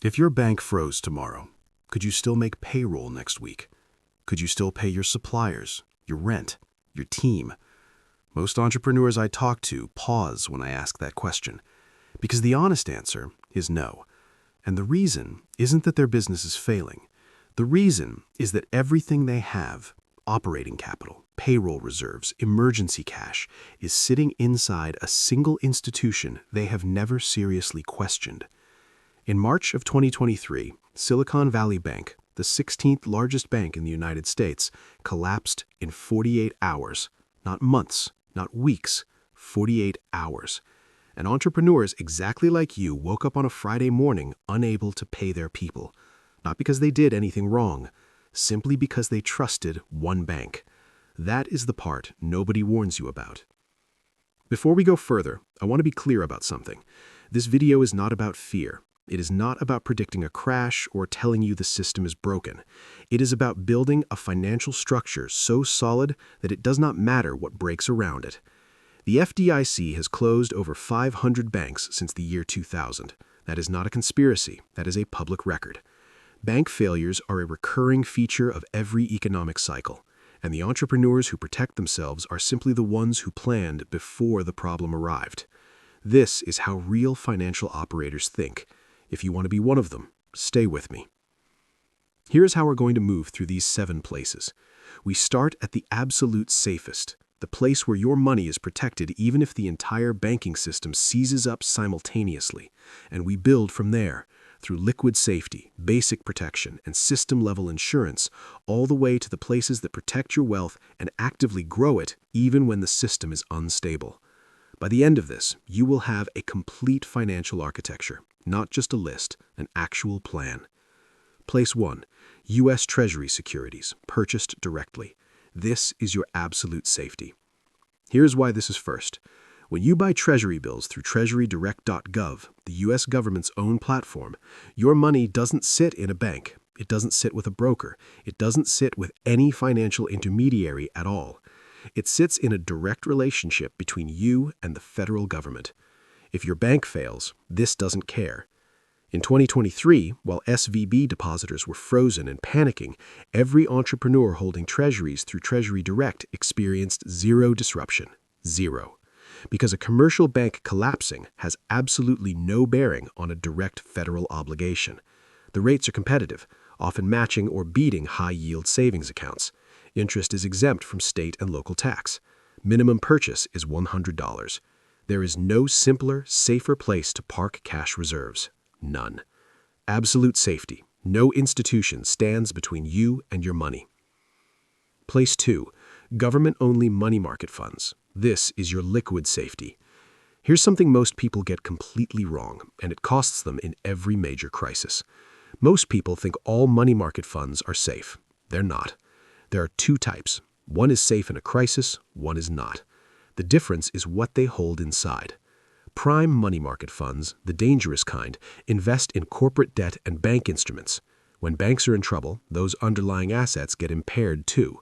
If your bank froze tomorrow, could you still make payroll next week? Could you still pay your suppliers, your rent, your team? Most entrepreneurs I talk to pause when I ask that question, because the honest answer is no. And the reason isn't that their business is failing. The reason is that everything they have, operating capital, payroll reserves, emergency cash, is sitting inside a single institution they have never seriously questioned. In March of 2023, Silicon Valley Bank, the 16th largest bank in the United States, collapsed in 48 hours. Not months, not weeks, 48 hours. And entrepreneurs exactly like you woke up on a Friday morning unable to pay their people. Not because they did anything wrong, simply because they trusted one bank. That is the part nobody warns you about. Before we go further, I want to be clear about something. This video is not about fear. It is not about predicting a crash or telling you the system is broken. It is about building a financial structure so solid that it does not matter what breaks around it. The FDIC has closed over 500 banks since the year 2000. That is not a conspiracy. That is a public record. Bank failures are a recurring feature of every economic cycle, and the entrepreneurs who protect themselves are simply the ones who planned before the problem arrived. This is how real financial operators think. If you want to be one of them, stay with me. Here's how we're going to move through these 7 places. We start at the absolute safest, the place where your money is protected even if the entire banking system seizes up simultaneously, and we build from there, through liquid safety, basic protection, and system-level insurance, all the way to the places that protect your wealth and actively grow it even when the system is unstable. By the end of this, you will have a complete financial architecture, not just a list, an actual plan. Place 1, U.S. Treasury securities, purchased directly. This is your absolute safety. Here's why this is first. When you buy Treasury bills through treasury-backed.gov, the U.S. government's own platform, your money doesn't sit in a bank. It doesn't sit with a broker. It doesn't sit with any financial intermediary at all. It sits in a direct relationship between you and the federal government. If your bank fails, this doesn't care. In 2023, while SVB depositors were frozen and panicking, every entrepreneur holding treasuries through Treasury Direct experienced zero disruption. Zero. Because a commercial bank collapsing has absolutely no bearing on a direct federal obligation. The rates are competitive, often matching or beating high-yield savings accounts. Interest is exempt from state and local tax. Minimum purchase is $100. There is no simpler, safer place to park cash reserves. None. Absolute safety. No institution stands between you and your money. Place 2. Government-only money market funds. This is your liquid safety. Here's something most people get completely wrong, and it costs them in every major crisis. Most people think all money market funds are safe. They're not. There are 2 types. One is safe in a crisis, one is not. The difference is what they hold inside. Prime money market funds, the dangerous kind, invest in corporate debt and bank instruments. When banks are in trouble, those underlying assets get impaired too.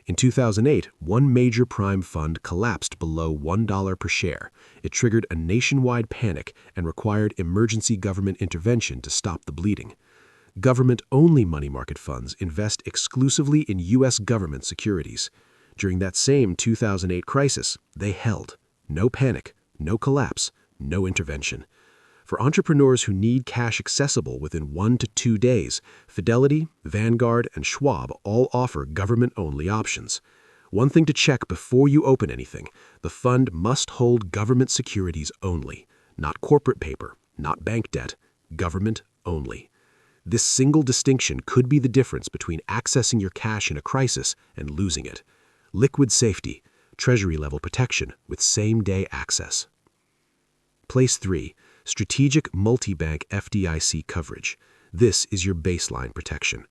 In 2008, one major prime fund collapsed below $1 per share. It triggered a nationwide panic and required emergency government intervention to stop the bleeding. Government-only money market funds invest exclusively in U.S. government securities. During that same 2008 crisis, they held. No panic, no collapse, no intervention. For entrepreneurs who need cash accessible within 1 to 2 days, Fidelity, Vanguard, and Schwab all offer government-only options. One thing to check before you open anything: the fund must hold government securities only, not corporate paper, not bank debt, government only. This single distinction could be the difference between accessing your cash in a crisis and losing it. Liquid safety, Treasury-level protection with same-day access. Place 3. Strategic multi-bank FDIC coverage. This is your baseline protection.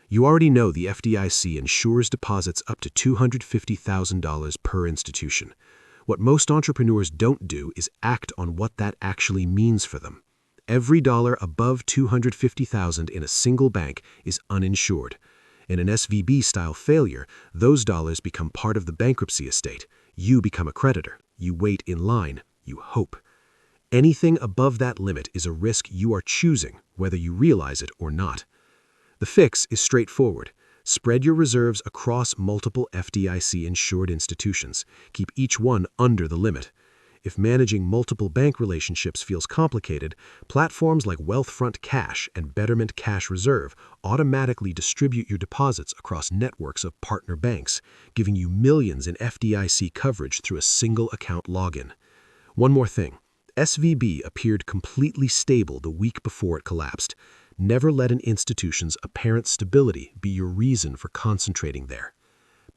You already know the FDIC insures deposits up to $250,000 per institution. What most entrepreneurs don't do is act on what that actually means for them. Every dollar above $250,000 in a single bank is uninsured. In an SVB-style failure, those dollars become part of the bankruptcy estate. You become a creditor. You wait in line. You hope. Anything above that limit is a risk you are choosing, whether you realize it or not. The fix is straightforward. Spread your reserves across multiple FDIC-insured institutions. Keep each one under the limit. If managing multiple bank relationships feels complicated, platforms like Wealthfront Cash and Betterment Cash Reserve automatically distribute your deposits across networks of partner banks, giving you millions in FDIC coverage through a single account login. One more thing. SVB appeared completely stable the week before it collapsed. Never let an institution's apparent stability be your reason for concentrating there.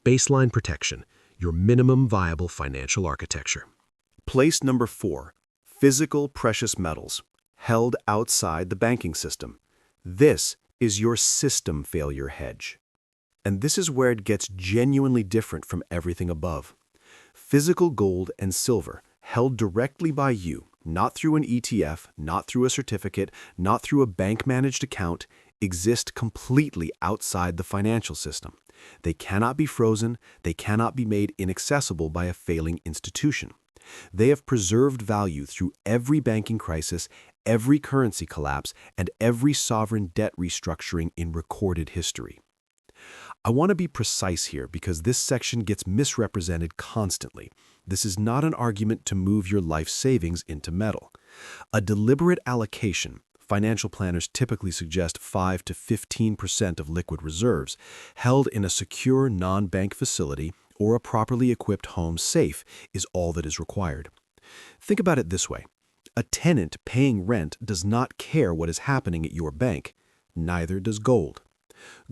Baseline protection, your minimum viable financial architecture. Place number 4, physical precious metals, held outside the banking system. This is your system failure hedge. And this is where it gets genuinely different from everything above. Physical gold and silver, held directly by you, not through an ETF, not through a certificate, not through a bank-managed account, exist completely outside the financial system. They cannot be frozen, they cannot be made inaccessible by a failing institution. They have preserved value through every banking crisis, every currency collapse, and every sovereign debt restructuring in recorded history. I want to be precise here because this section gets misrepresented constantly. This is not an argument to move your life savings into metal. A deliberate allocation, financial planners typically suggest 5 to 15% of liquid reserves, held in a secure non-bank facility or a properly equipped home safe is all that is required. Think about it this way. A tenant paying rent does not care what is happening at your bank. Neither does gold.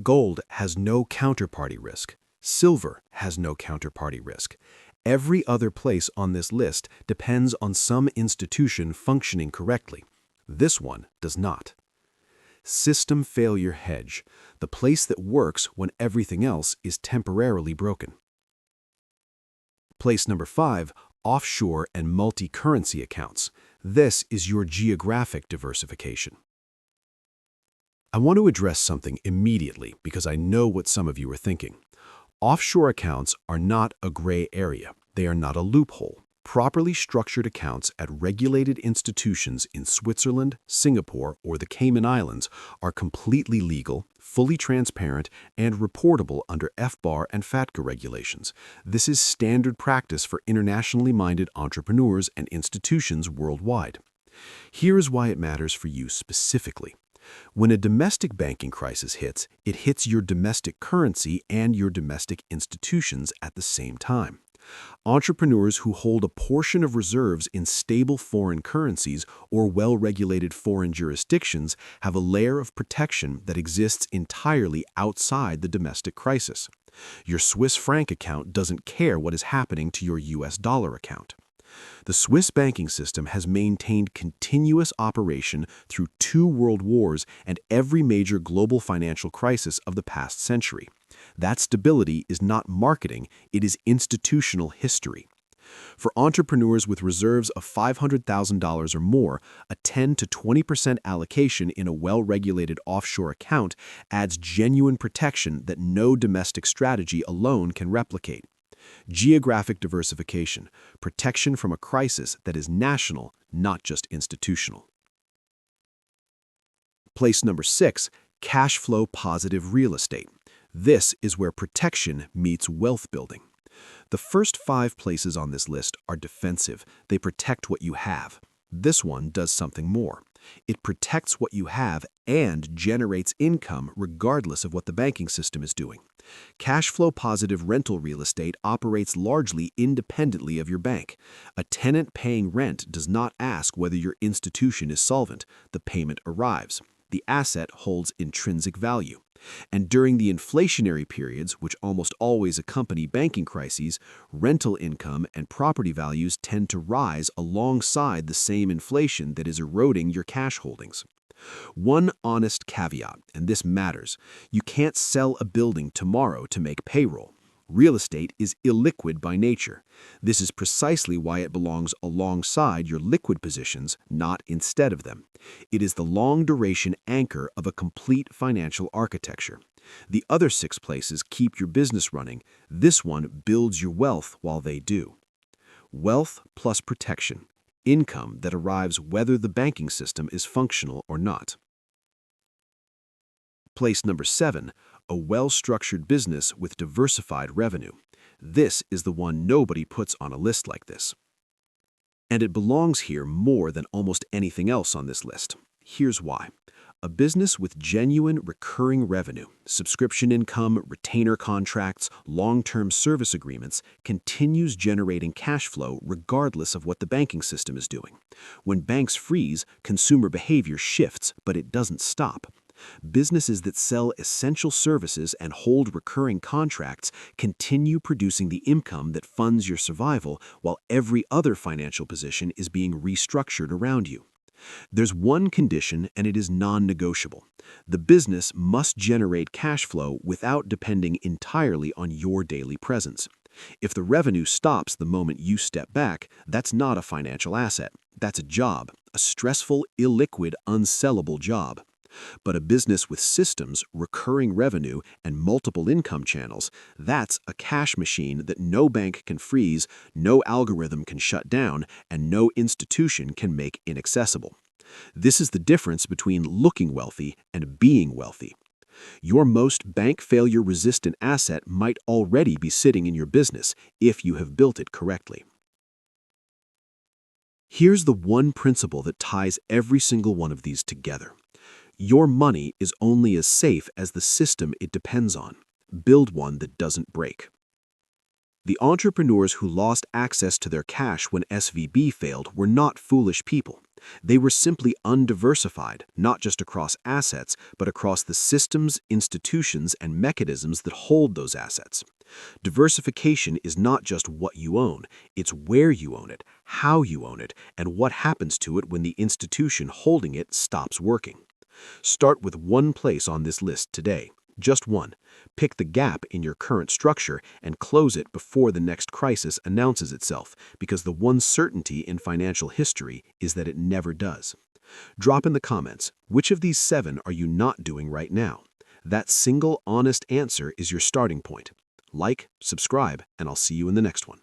Gold has no counterparty risk. Silver has no counterparty risk. Every other place on this list depends on some institution functioning correctly. This one does not. System failure hedge, the place that works when everything else is temporarily broken. Place number 5, offshore and multi-currency accounts. This is your geographic diversification. I want to address something immediately because I know what some of you are thinking. Offshore accounts are not a gray area. They are not a loophole. Properly structured accounts at regulated institutions in Switzerland, Singapore, or the Cayman Islands are completely legal, fully transparent, and reportable under FBAR and FATCA regulations. This is standard practice for internationally minded entrepreneurs and institutions worldwide. Here is why it matters for you specifically. When a domestic banking crisis hits, it hits your domestic currency and your domestic institutions at the same time. Entrepreneurs who hold a portion of reserves in stable foreign currencies or well-regulated foreign jurisdictions have a layer of protection that exists entirely outside the domestic crisis. Your Swiss franc account doesn't care what is happening to your US dollar account. The Swiss banking system has maintained continuous operation through 2 world wars and every major global financial crisis of the past century. That stability is not marketing, it is institutional history. For entrepreneurs with reserves of $500,000 or more, a 10 to 20% allocation in a well-regulated offshore account adds genuine protection that no domestic strategy alone can replicate. Geographic diversification, protection from a crisis that is national, not just institutional. Place number 6, cash flow positive real estate. This is where protection meets wealth building. The first 5 places on this list are defensive. They protect what you have. This one does something more. It protects what you have and generates income regardless of what the banking system is doing. Cash flow positive rental real estate operates largely independently of your bank. A tenant paying rent does not ask whether your institution is solvent. The payment arrives. The asset holds intrinsic value. And during the inflationary periods, which almost always accompany banking crises, rental income and property values tend to rise alongside the same inflation that is eroding your cash holdings. One honest caveat, and this matters: you can't sell a building tomorrow to make payroll. Real estate is illiquid by nature. This is precisely why it belongs alongside your liquid positions, not instead of them. It is the long-duration anchor of a complete financial architecture. The other 6 places keep your business running. This one builds your wealth while they do. Wealth plus protection. income that arrives whether the banking system is functional or not. Place number 7, a well-structured business with diversified revenue. This is the one nobody puts on a list like this. And it belongs here more than almost anything else on this list. Here's why. A business with genuine recurring revenue, subscription income, retainer contracts, long-term service agreements, continues generating cash flow regardless of what the banking system is doing. When banks freeze, consumer behavior shifts, but it doesn't stop. Businesses that sell essential services and hold recurring contracts continue producing the income that funds your survival while every other financial position is being restructured around you. There's one condition, and it is non-negotiable. The business must generate cash flow without depending entirely on your daily presence. If the revenue stops the moment you step back, that's not a financial asset. That's a job, a stressful, illiquid, unsellable job. But a business with systems, recurring revenue, and multiple income channels, that's a cash machine that no bank can freeze, no algorithm can shut down, and no institution can make inaccessible. This is the difference between looking wealthy and being wealthy. Your most bank failure-resistant asset might already be sitting in your business if you have built it correctly. Here's the one principle that ties every single one of these together. Your money is only as safe as the system it depends on. Build one that doesn't break. The entrepreneurs who lost access to their cash when SVB failed were not foolish people. They were simply undiversified, not just across assets, but across the systems, institutions, and mechanisms that hold those assets. Diversification is not just what you own, it's where you own it, how you own it, and what happens to it when the institution holding it stops working. Start with one place on this list today, just one. Pick the gap in your current structure and close it before the next crisis announces itself, because the one certainty in financial history is that it never does. Drop in the comments, which of these 7 are you not doing right now? That single honest answer is your starting point. Like, subscribe, and I'll see you in the next one.